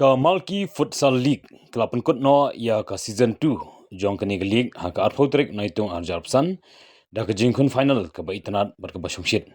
Ka Malki Futsal League kelab penkut no ya ka season 2 jong kani ke league ha ka arpotrik na itung arjarpsan da ka jingkun final ka ba itanat bar ka basumshit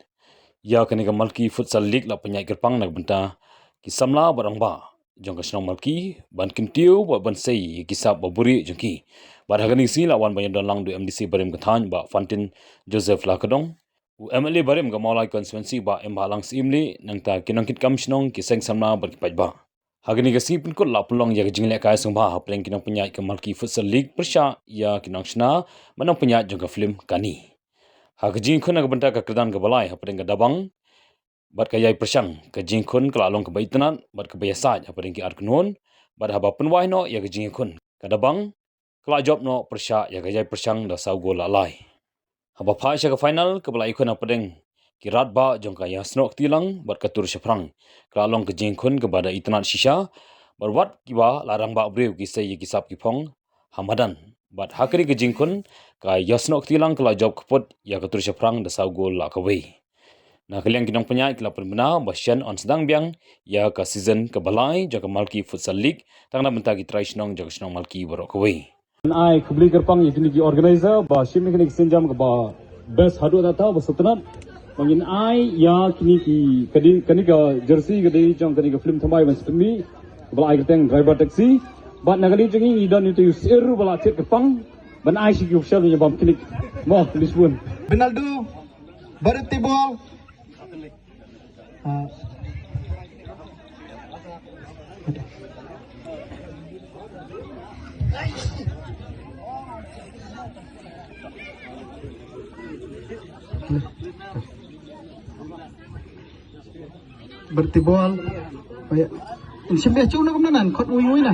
ya kani ka Malki Futsal League la penyai kerpang nak benta ki samla barang ba jong ka senong Malki ban kintiu ba ban sei kisap ba buri jengki bar ha kani si lawan banyak dan lang du MDC barim kathan ba Fantin Joseph Lakadong u MLA barim ka Maulai constituency ba embalang simli nang ta kinangkit kam senong ki seng samla bar ki pajba Hagani kasi penkut la pelong ya jingle kai sungba hapeng kinang penyai ke Malki Futsal League persya ya kinang sna manang penyai jong ka film kani. Hagajing kun aga benta ka kedan ka balai hapeng ka dabang bat ka yai persang ka jing kun ka lalong ka baitanan bat ka biasa hapeng ki arknon bat haba penwai no ya jing kun ka dabang kala job no persya ya ka yai persang da sau gol lalai. Haba phai ka final ka balai kun hapeng kirat ba jong ka yasnok tilang bat ka tur syafrang kralong ke jengkun kepada itanat shisha berwat kiba larang ba breu kisai kisap kipong hamadan bat hakri ke jengkun ka yasnok tilang kala job kepot ya ka tur syafrang da sau gol la kawei na kaliang kinong penyai kala penbena basyan on sedang biang ya ka season ke balai jaga Malki Futsal League tangna benta ki trai senong jaga senong Malki borok kawei ai kubli kerpang yakini ki organizer ba shim ni senjam ka ba best hadu data ba satnat mungkin ai ya kini kani ka jersey kadi jong kani ka film thamai ban spemi bala ai keteng driver taxi bat nagani jengi idan itu seru bala cek kepang ban ai si official nya bam kini mo Lisbon Ronaldo berarti ball bertibol kayak sim dia cuna kemenan kot ui na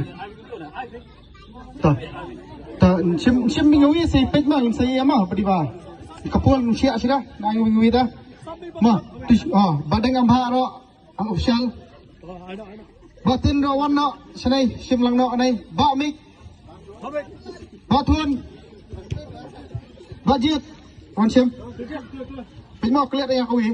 ta sim mingui si pet ma si ama padiba kapul sia sira na ui ta ma badang amba ro ang official batin ro wan no sanai sim lang no nai ba mik ba thun ba jiet wan sim pet ma klet yang kawi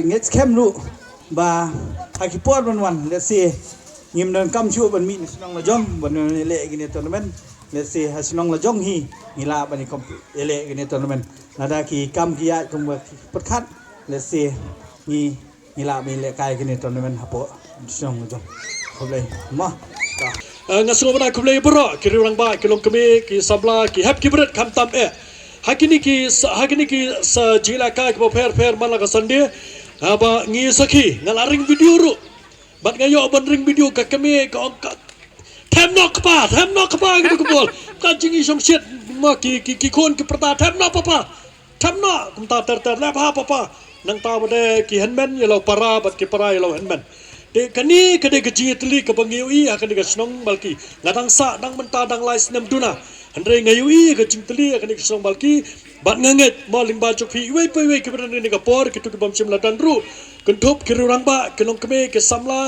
ngets kem lu ba hakipot ban let's see ngim dan kam chu ban mi sinong la jong ban le gini tournament let's see hasinong la jong hi ngila ban kom ele gini tournament nada ki kam ki ya kum patkat let's see ni ngila mi le kai gini tournament hapo sinong la jong khoblei ma ngasung bana khoblei bro ki rang ba ki long kami ki sabla ki hap ki bret kam tam hakini ki sa jila kai ko per mana ka sande aba ngi sakhi ngalaring video ru bat ngayo ban ring video ka kami ka thêm nok pa gitu kebol kan jingi som shit ma ki kon ki prata thêm nok papa thêm nok kum ta ter lep ha papa nang ta bade ki henmen ya lo para bat ki para ya lo henmen de kani kade ke jingi tli ka bangiu I akan de snong balki ngadang sa dang menta dang lai snem duna andre ngayu I ka jing tli akan de snong balki bat nganget maling ba chok phi wei pei wei ki bran ni ka por ki tu ki bom sim la dan ru kentup ki rurang ba ki long keme ki samla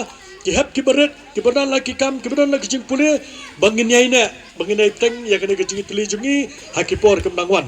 ki hep ki beret ki badan lagi kam ki badan lagi jing pule bangin yai ne bangin ai teng ya kene ki jing tli jungi hakipor kem dangwan